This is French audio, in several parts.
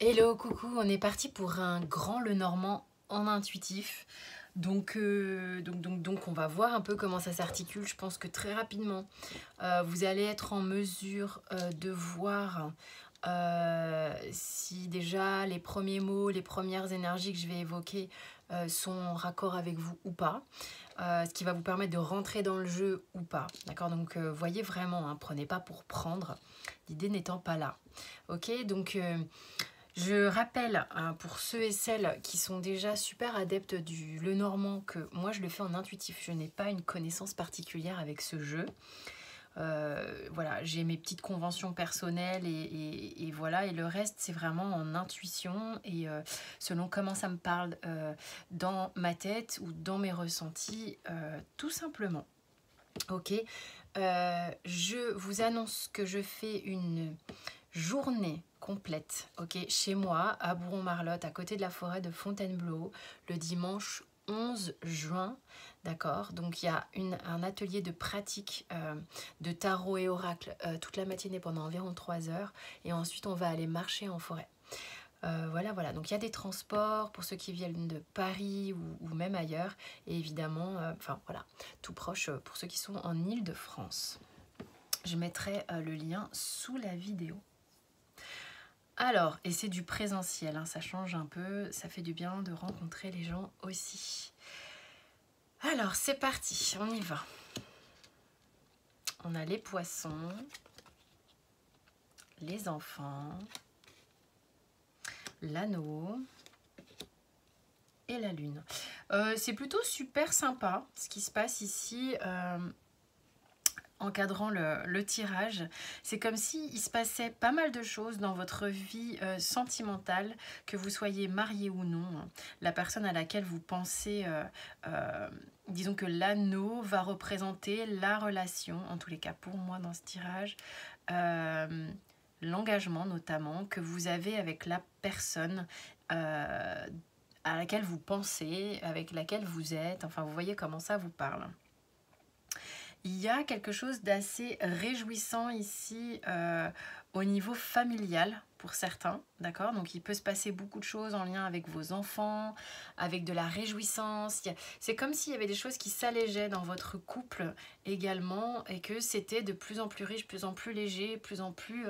Hello, coucou, on est parti pour un grand Lenormand en intuitif. Donc, on va voir un peu comment ça s'articule. Je pense que très rapidement, vous allez être en mesure de voir si déjà les premiers mots, les premières énergies que je vais évoquer sont en raccord avec vous ou pas. Ce qui va vous permettre de rentrer dans le jeu ou pas. D'accord? Donc, voyez vraiment, hein, prenez pas pour prendre, l'idée n'étant pas là. Ok? Donc... je rappelle pour ceux et celles qui sont déjà super adeptes du Lenormand que moi je le fais en intuitif, je n'ai pas une connaissance particulière avec ce jeu. Voilà, j'ai mes petites conventions personnelles et voilà, et le reste c'est vraiment en intuition et selon comment ça me parle dans ma tête ou dans mes ressentis, tout simplement. Ok, je vous annonce que je fais une journée complète, ok, chez moi, à Bourron-Marlotte, à côté de la forêt de Fontainebleau, le dimanche 11 juin, d'accord. Donc il y a un atelier de pratique de tarot et oracle toute la matinée pendant environ 3 heures, et ensuite on va aller marcher en forêt. Voilà, donc il y a des transports pour ceux qui viennent de Paris ou même ailleurs, et évidemment, enfin voilà, tout proche pour ceux qui sont en Île-de-France. Je mettrai le lien sous la vidéo. Alors, et c'est du présentiel, hein, ça change un peu, ça fait du bien de rencontrer les gens aussi. Alors, c'est parti, on y va. On a les poissons, les enfants, l'anneau et la lune. C'est plutôt super sympa ce qui se passe ici. Encadrant le tirage, c'est comme si il se passait pas mal de choses dans votre vie sentimentale, que vous soyez marié ou non. La personne à laquelle vous pensez, disons que l'anneau va représenter la relation, en tous les cas pour moi dans ce tirage, l'engagement notamment que vous avez avec la personne à laquelle vous pensez, avec laquelle vous êtes, enfin vous voyez comment ça vous parle. Il y a quelque chose d'assez réjouissant ici au niveau familial pour certains, d'accord? Donc il peut se passer beaucoup de choses en lien avec vos enfants, avec de la réjouissance. C'est comme s'il y avait des choses qui s'allégeaient dans votre couple également et que c'était de plus en plus riche, plus en plus léger, plus en plus...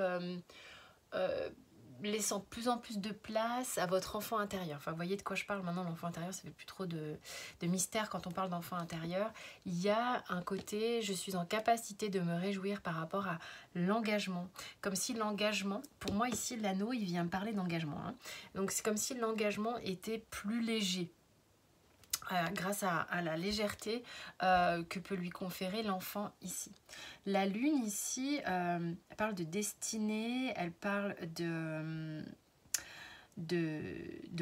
laissant de plus en plus de place à votre enfant intérieur. Enfin, vous voyez de quoi je parle maintenant, l'enfant intérieur, ça fait plus trop de mystère quand on parle d'enfant intérieur. Il y a un côté, je suis en capacité de me réjouir par rapport à l'engagement. Comme si l'engagement, pour moi ici, l'anneau, il vient me parler d'engagement. Hein. Donc c'est comme si l'engagement était plus léger. Grâce à la légèreté que peut lui conférer l'enfant ici. La lune ici, elle parle de destinée, elle parle de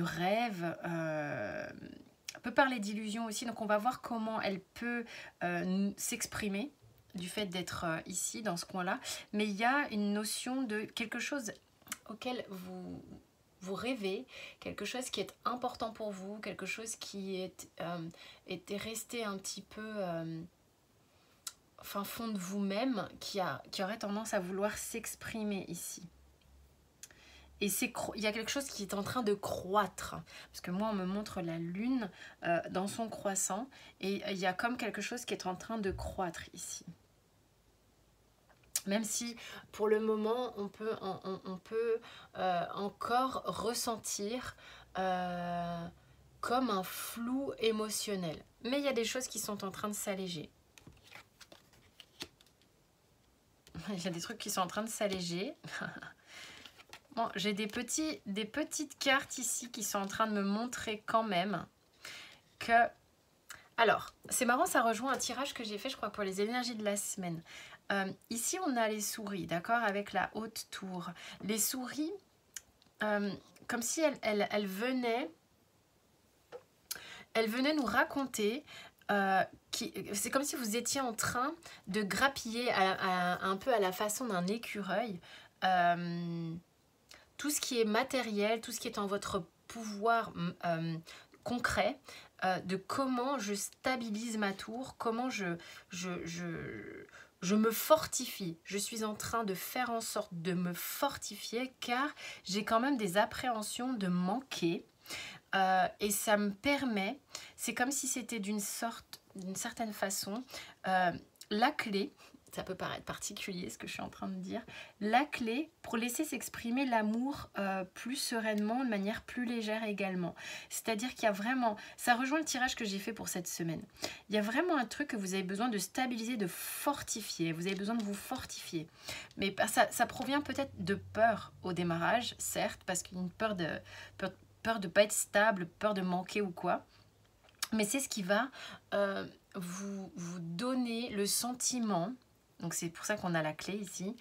rêve, elle peut parler d'illusion aussi, donc on va voir comment elle peut s'exprimer du fait d'être ici, dans ce coin-là, mais il y a une notion de quelque chose auquel vous rêvez, quelque chose qui est important pour vous, quelque chose qui était resté un petit peu fin fond de vous-même, qui aurait tendance à vouloir s'exprimer ici. Et il y a quelque chose qui est en train de croître, parce que moi on me montre la lune dans son croissant, et il y a comme quelque chose qui est en train de croître ici. Même si pour le moment on peut encore ressentir comme un flou émotionnel. Mais il y a des choses qui sont en train de s'alléger. Il y a des trucs qui sont en train de s'alléger. Bon, j'ai des petites cartes ici qui sont en train de me montrer quand même que... Alors, c'est marrant, ça rejoint un tirage que j'ai fait, je crois, pour les énergies de la semaine. Ici, on a les souris, d'accord, avec la haute tour. Les souris, comme si elles venaient nous raconter... c'est comme si vous étiez en train de grappiller un peu à la façon d'un écureuil tout ce qui est matériel, tout ce qui est en votre pouvoir concret, de comment je stabilise ma tour, comment je je me fortifie. Je suis en train de faire en sorte de me fortifier car j'ai quand même des appréhensions de manquer. Et ça me permet, c'est comme si c'était d'une certaine façon, la clé, ça peut paraître particulier ce que je suis en train de dire, la clé pour laisser s'exprimer l'amour plus sereinement, de manière plus légère également. C'est-à-dire qu'il y a vraiment, ça rejoint le tirage que j'ai fait pour cette semaine. Il y a vraiment un truc que vous avez besoin de stabiliser, de fortifier. Vous avez besoin de vous fortifier. Mais ça provient peut-être de peur au démarrage, certes, parce qu'il y a une peur de ne pas être stable, peur de manquer ou quoi. Mais c'est ce qui va vous donner le sentiment, donc c'est pour ça qu'on a la clé ici,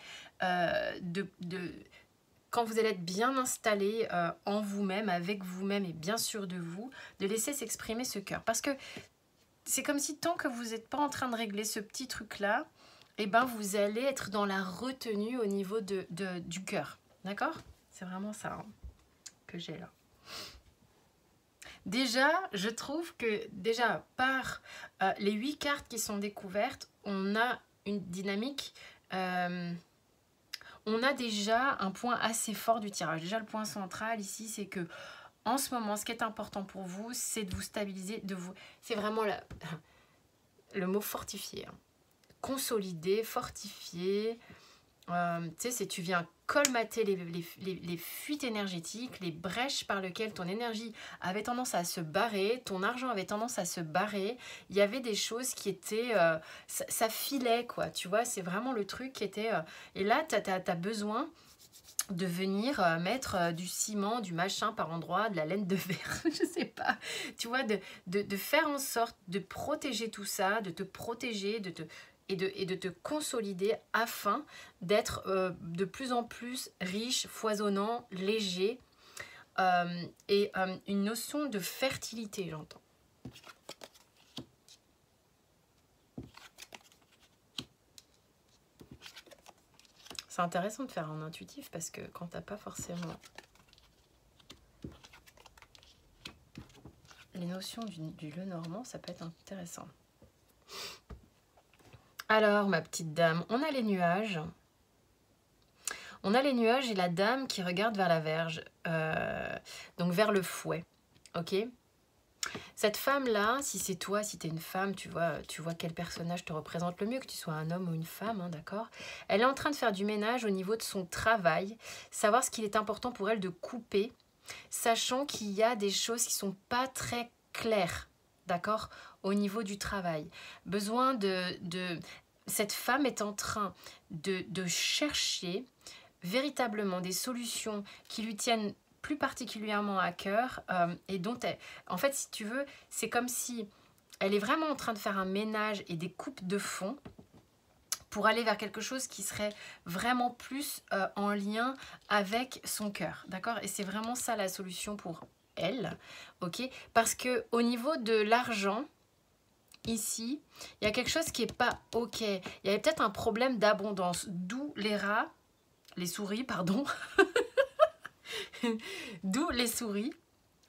quand vous allez être bien installé en vous-même, avec vous-même et bien sûr de vous, de laisser s'exprimer ce cœur. Parce que c'est comme si tant que vous n'êtes pas en train de régler ce petit truc-là, eh ben vous allez être dans la retenue au niveau du cœur. D'accord? C'est vraiment ça hein, que j'ai là. Déjà, je trouve que déjà par les 8 cartes qui sont découvertes, on a une dynamique, on a déjà un point assez fort du tirage. Déjà le point central ici, c'est que en ce moment, ce qui est important pour vous, c'est de vous stabiliser, c'est vraiment le mot fortifier. Hein. Consolider, fortifier. Tu sais, tu viens colmater les fuites énergétiques, les brèches par lesquelles ton énergie avait tendance à se barrer, ton argent avait tendance à se barrer. Il y avait des choses qui étaient... ça filait, quoi. Tu vois, c'est vraiment le truc qui était... et là, tu as besoin de venir mettre du ciment, du machin par endroit, de la laine de verre, je sais pas. Tu vois, de faire en sorte de protéger tout ça, de te protéger, et de te consolider afin d'être de plus en plus riche, foisonnant, léger et une notion de fertilité, j'entends. C'est intéressant de faire un intuitif parce que quand t'as pas forcément les notions du Lenormand, ça peut être intéressant. Alors, ma petite dame, on a les nuages. On a les nuages et la dame qui regarde vers la Vierge, donc vers le fouet, ok? Cette femme-là, si c'est toi, si tu es une femme, tu vois quel personnage te représente le mieux, que tu sois un homme ou une femme, hein, d'accord? Elle est en train de faire du ménage au niveau de son travail, savoir ce qu'il est important pour elle de couper, sachant qu'il y a des choses qui ne sont pas très claires, d'accord? Au niveau du travail. Besoin cette femme est en train de chercher véritablement des solutions qui lui tiennent plus particulièrement à cœur et dont elle... En fait, si tu veux, c'est comme si elle est vraiment en train de faire un ménage et des coupes de fond pour aller vers quelque chose qui serait vraiment plus en lien avec son cœur, d'accord? Et c'est vraiment ça la solution pour elle, ok? Parce que au niveau de l'argent, ici, il y a quelque chose qui n'est pas ok. Il y avait peut-être un problème d'abondance, d'où les rats, les souris, pardon, d'où les souris,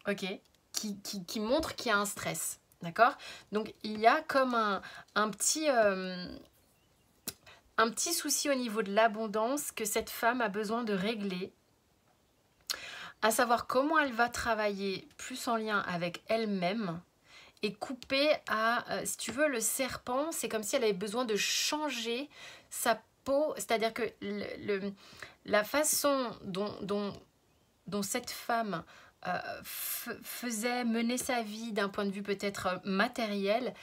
ok, qui montrent qu'il y a un stress, d'accord? Donc, il y a comme un petit souci au niveau de l'abondance que cette femme a besoin de régler, à savoir comment elle va travailler plus en lien avec elle-même et couper à, si tu veux, le serpent, c'est comme si elle avait besoin de changer sa peau, c'est-à-dire que la façon dont cette femme menait sa vie d'un point de vue peut-être matériel,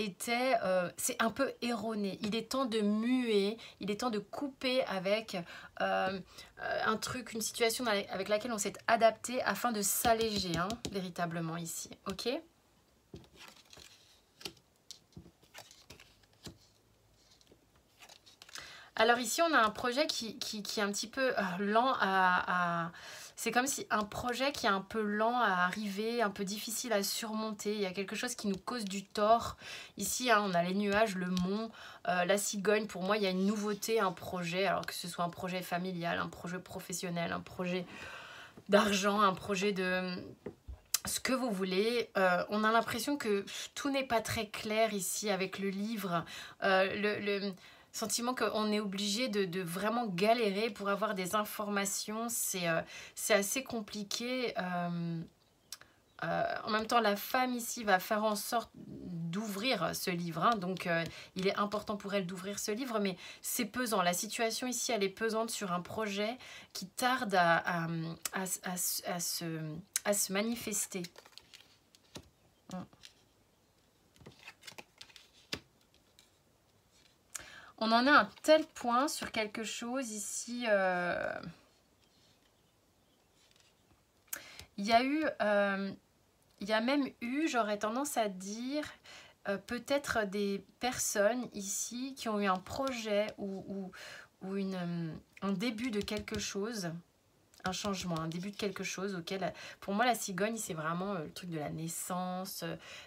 c'est un peu erroné. Il est temps de muer, il est temps de couper avec un truc, une situation avec laquelle on s'est adapté afin de s'alléger, hein, véritablement ici, ok ? Alors ici, on a un projet qui est un petit peu lent à... C'est comme si un projet qui est un peu lent à arriver, un peu difficile à surmonter. Il y a quelque chose qui nous cause du tort. Ici, hein, on a les nuages, le mont, la cigogne. Pour moi, il y a une nouveauté, un projet. Alors que ce soit un projet familial, un projet professionnel, un projet d'argent, un projet de... ce que vous voulez. On a l'impression que tout n'est pas très clair ici avec le livre. Sentiment qu'on est obligé de vraiment galérer pour avoir des informations. C'est assez compliqué. En même temps, la femme ici va faire en sorte d'ouvrir ce livre. Hein, donc, il est important pour elle d'ouvrir ce livre, mais c'est pesant. La situation ici, elle est pesante sur un projet qui tarde à se manifester. On en a un tel point sur quelque chose ici. Il y a même eu, j'aurais tendance à dire, peut-être des personnes ici qui ont eu un projet ou un début de quelque chose, un changement, un début de quelque chose auquel, pour moi, la cigogne, c'est vraiment le truc de la naissance,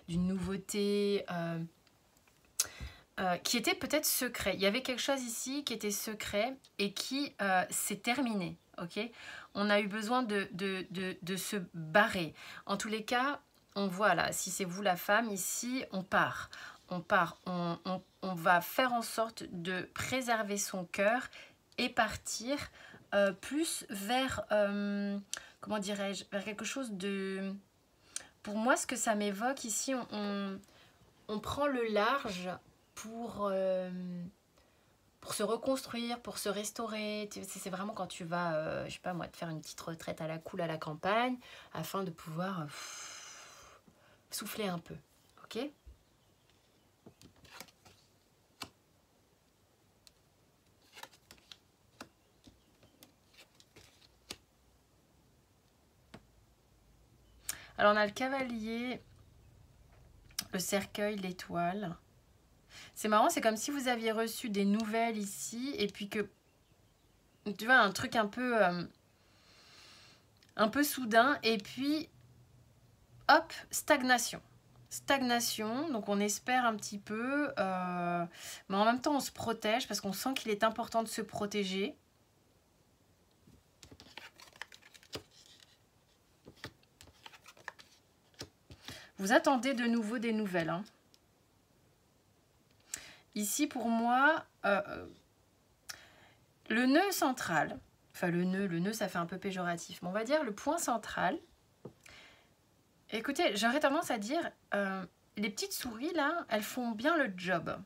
d'une nouveauté, qui était peut-être secret. Il y avait quelque chose ici qui était secret et qui s'est terminé. Ok, on a eu besoin de se barrer. En tous les cas, on voit là, si c'est vous la femme, ici, on part. On va faire en sorte de préserver son cœur et partir plus vers, comment dirais-je, vers quelque chose de... Pour moi, ce que ça m'évoque ici, on prend le large pour se reconstruire, pour se restaurer. C'est vraiment quand tu vas, je sais pas moi, te faire une petite retraite à la cool à la campagne, afin de pouvoir souffler un peu. Ok ? Alors on a le cavalier, le cercueil, l'étoile. C'est marrant, c'est comme si vous aviez reçu des nouvelles ici et puis que, tu vois, un truc un peu soudain et puis, hop, stagnation. Stagnation, donc on espère un petit peu, mais en même temps on se protège parce qu'on sent qu'il est important de se protéger. Vous attendez de nouveau des nouvelles, hein. Ici, pour moi, le nœud central, enfin le nœud, ça fait un peu péjoratif, mais on va dire le point central. Écoutez, j'aurais tendance à dire, les petites souris, là, elles font bien le job.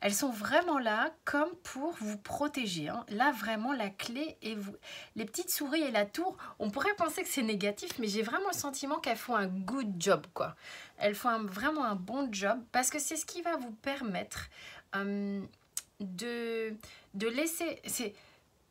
Elles sont vraiment là comme pour vous protéger. Hein. Là, vraiment, la clé est vous. Les petites souris et la tour, on pourrait penser que c'est négatif, mais j'ai vraiment le sentiment qu'elles font un good job, quoi. Elles font vraiment un bon job parce que c'est ce qui va vous permettre de laisser...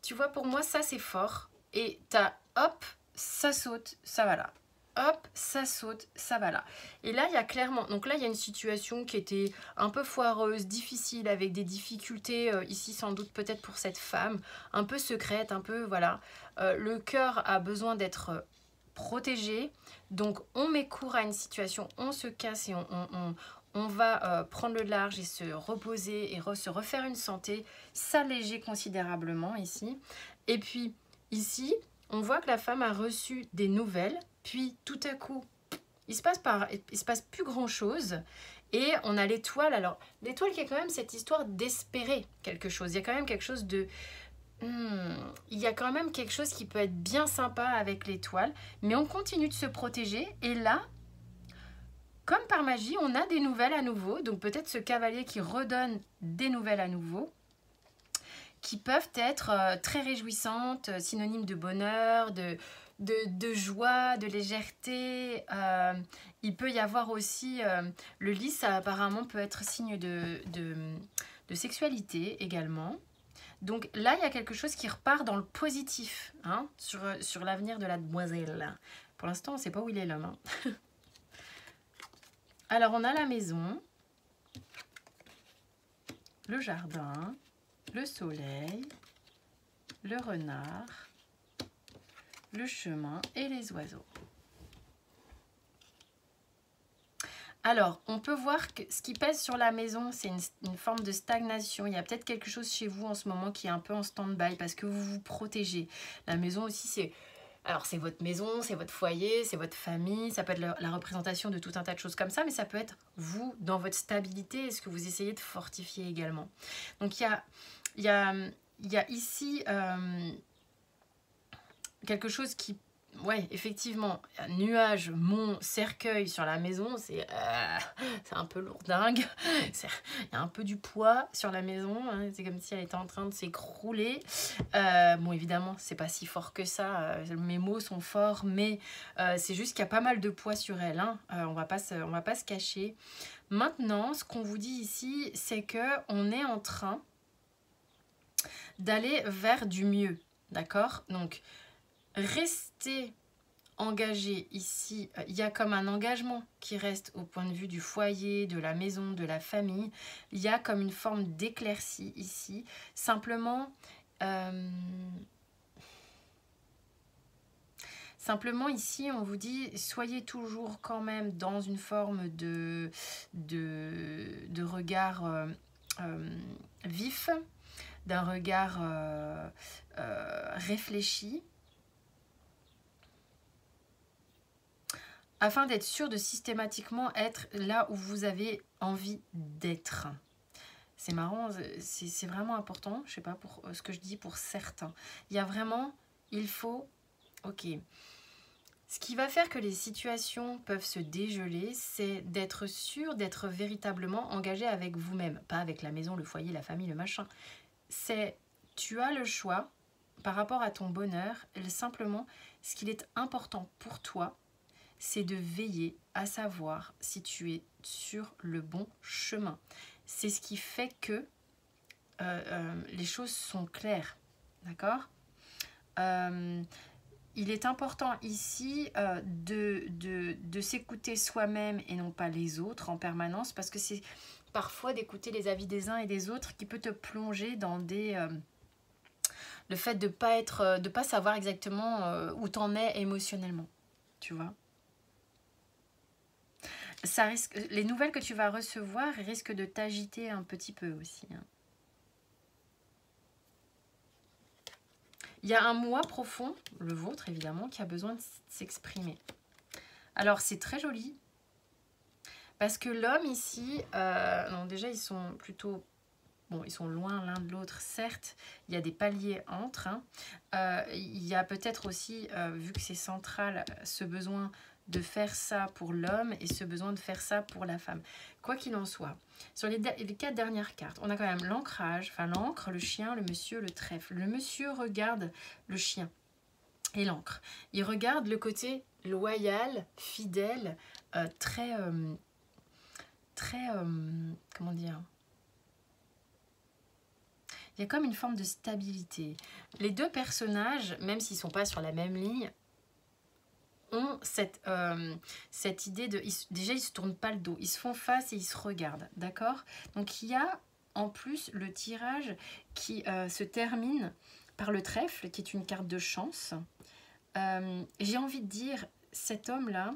Tu vois, pour moi, ça, c'est fort. Et t'as, hop, ça saute, ça va là. Hop, ça saute, ça va là. Et là, il y a clairement... Donc là, il y a une situation qui était un peu foireuse, difficile, avec des difficultés, ici sans doute peut-être pour cette femme, un peu secrète, un peu, voilà. Le cœur a besoin d'être protégé. Donc, on met court à une situation, on se casse et on va prendre le large et se reposer et se refaire une santé, s'alléger considérablement ici. Et puis, ici, on voit que la femme a reçu des nouvelles. Puis tout à coup, il se passe plus grand chose et on a l'étoile. Alors l'étoile qui est quand même cette histoire d'espérer quelque chose. Il y a quand même quelque chose de... il y a quand même quelque chose qui peut être bien sympa avec l'étoile. Mais on continue de se protéger et là, comme par magie, on a des nouvelles à nouveau. Donc peut-être ce cavalier qui redonne des nouvelles à nouveau, qui peuvent être très réjouissantes, synonymes de bonheur, de joie, de légèreté. Il peut y avoir aussi, le lys, ça apparemment peut être signe de sexualité également. Donc là, il y a quelque chose qui repart dans le positif, hein, sur l'avenir de la demoiselle. Pour l'instant, on ne sait pas où il est l'homme. Hein. Alors, on a la maison, le jardin, le soleil, le renard, le chemin et les oiseaux. Alors, on peut voir que ce qui pèse sur la maison, c'est une forme de stagnation. Il y a peut-être quelque chose chez vous en ce moment qui est un peu en stand-by parce que vous vous protégez. La maison aussi, c'est Alors c'est votre maison, c'est votre foyer, c'est votre famille, ça peut être la représentation de tout un tas de choses comme ça, mais ça peut être vous dans votre stabilité et ce que vous essayez de fortifier également. Donc il y a ici quelque chose qui... Ouais, effectivement, nuage, mont, cercueil sur la maison, c'est un peu lourdingue. Il y a un peu du poids sur la maison, hein, c'est comme si elle était en train de s'écrouler. Bon, évidemment, c'est pas si fort que ça, mes mots sont forts, mais c'est juste qu'il y a pas mal de poids sur elle, hein. On va pas se cacher. Maintenant, ce qu'on vous dit ici, c'est qu'on est en train d'aller vers du mieux, d'accord? Donc, rester engagé ici, il y a comme un engagement qui reste au point de vue du foyer, de la maison, de la famille. Il y a comme une forme d'éclaircie ici. Simplement, ici, on vous dit, soyez toujours quand même dans une forme de regard vif, d'un regard réfléchi, afin d'être sûr de systématiquement être là où vous avez envie d'être. C'est marrant, c'est vraiment important, je sais pas pour ce que je dis pour certains. Il y a vraiment, il faut, ok. Ce qui va faire que les situations peuvent se dégeler, c'est d'être sûr d'être véritablement engagé avec vous-même, pas avec la maison, le foyer, la famille, le machin. C'est, tu as le choix par rapport à ton bonheur, simplement, ce qu'il est important pour toi, c'est de veiller à savoir si tu es sur le bon chemin. C'est ce qui fait que les choses sont claires, d'accord? Il est important ici de s'écouter soi-même et non pas les autres en permanence, parce que c'est parfois d'écouter les avis des uns et des autres qui peut te plonger dans des... le fait de pas savoir exactement où t'en es émotionnellement, tu vois. Ça risque, les nouvelles que tu vas recevoir risquent de t'agiter un petit peu aussi, hein. Il y a un moi profond, le vôtre évidemment, qui a besoin de s'exprimer. Alors c'est très joli, parce que l'homme ici, non, déjà ils sont plutôt... Bon, ils sont loin l'un de l'autre, certes, il y a des paliers entre, hein. Il y a peut-être aussi, vu que c'est central, ce besoin de faire ça pour l'homme et ce besoin de faire ça pour la femme. Quoi qu'il en soit, sur les 4 dernières cartes, on a quand même l'ancrage, enfin l'encre, le chien, le monsieur, le trèfle. Le monsieur regarde le chien et l'encre. Il regarde le côté loyal, fidèle, très... comment dire ? Il y a comme une forme de stabilité. Les deux personnages, même s'ils ne sont pas sur la même ligne, ont cette idée de... Déjà, ils ne se tournent pas le dos. Ils se font face et ils se regardent. D'accord? Donc, il y a en plus le tirage qui se termine par le trèfle, qui est une carte de chance. J'ai envie de dire, cet homme-là,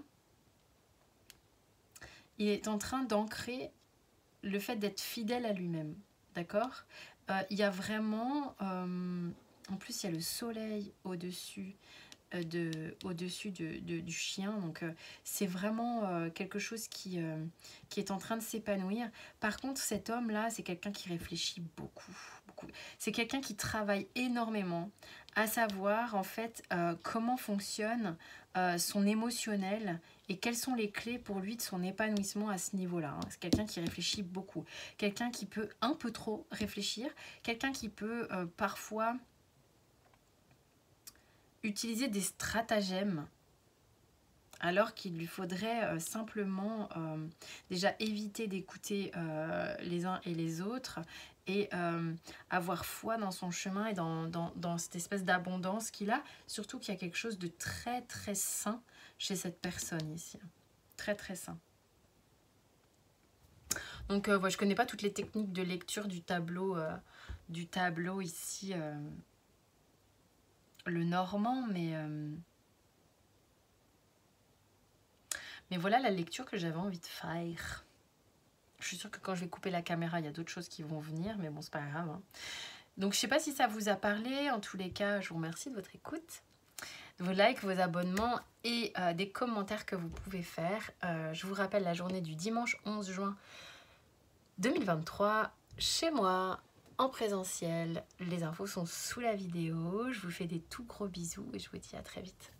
il est en train d'ancrer le fait d'être fidèle à lui-même. D'accord? Il y a vraiment... en plus, il y a le soleil au-dessus du chien. Donc, c'est vraiment quelque chose qui est en train de s'épanouir. Par contre, cet homme-là, c'est quelqu'un qui réfléchit beaucoup. C'est quelqu'un qui travaille énormément à savoir, en fait, comment fonctionne son émotionnel et quelles sont les clés pour lui de son épanouissement à ce niveau-là, hein. C'est quelqu'un qui réfléchit beaucoup. Quelqu'un qui peut un peu trop réfléchir. Quelqu'un qui peut parfois utiliser des stratagèmes alors qu'il lui faudrait simplement déjà éviter d'écouter les uns et les autres et avoir foi dans son chemin et dans cette espèce d'abondance qu'il a, surtout qu'il y a quelque chose de très très sain chez cette personne ici, très très sain. Donc ouais, je connais pas toutes les techniques de lecture du tableau ici, le normand, mais voilà la lecture que j'avais envie de faire. Je suis sûre que quand je vais couper la caméra, il y a d'autres choses qui vont venir, mais bon, c'est pas grave, hein. Donc, je sais pas si ça vous a parlé. En tous les cas, je vous remercie de votre écoute. vos likes, vos abonnements et des commentaires que vous pouvez faire. Je vous rappelle la journée du dimanche 11 juin 2023 chez moi en présentiel. Les infos sont sous la vidéo. Je vous fais des tout gros bisous et je vous dis à très vite.